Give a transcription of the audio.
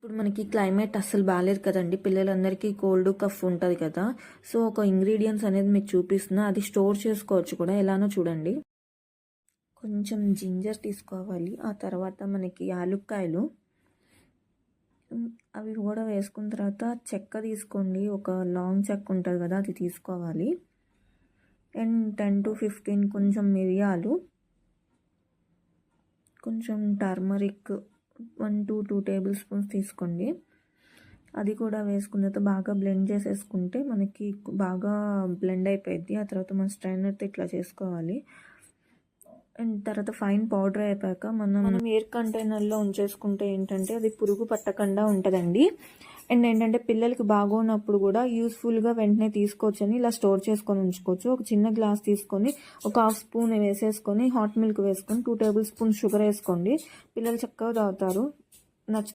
ఇప్పుడు మనకి క్లైమేట్ అస్సలు బాగాలేదు కదండి, పిల్లలందరికీ కోల్డ్ కఫ్ ఉంటుంది కదా. సో ఒక ఇంగ్రీడియంట్స్ అనేది మీకు చూపిస్తున్నా, అది స్టోర్ చేసుకోవచ్చు కూడా, ఎలానో చూడండి. కొంచెం జింజర్ తీసుకోవాలి, ఆ తర్వాత మనకి యాలుక్కాయలు అవి కూడా వేసుకున్న తర్వాత చెక్క తీసుకోండి, ఒక లాంగ్ చెక్క ఉంటుంది కదా అది తీసుకోవాలి. అండ్ 10 to 15 కొంచెం మిరియాలు, కొంచెం టర్మరిక్ 1 to 2 టేబుల్ స్పూన్స్ తీసుకోండి. అది కూడా వేసుకున్న తర్వాత బాగా బ్లెండ్ చేసేసుకుంటే మనకి బాగా బ్లెండ్ అయిపోయింది. ఆ తర్వాత మన స్ట్రైనర్తో ఇట్లా చేసుకోవాలి. అండ్ తర్వాత ఫైన్ పౌడర్ అయిపోయాక మనం ఎయిర్ కంటైనర్లో ఉంచేసుకుంటే ఏంటంటే అది పురుగు పట్టకుండా ఉంటుందండి. అండ్ ఏంటంటే పిల్లలకి బాగోనప్పుడు కూడా యూస్ఫుల్గా వెంటనే తీసుకోవచ్చని ఇలా స్టోర్ చేసుకొని ఉంచుకోవచ్చు. ఒక చిన్న గ్లాస్ తీసుకొని ఒక హాఫ్ స్పూన్ వేసేసుకొని హాట్ మిల్క్ వేసుకొని 2 టేబుల్ స్పూన్స్ షుగర్ వేసుకోండి. పిల్లలు చక్కగా తాగుతారు.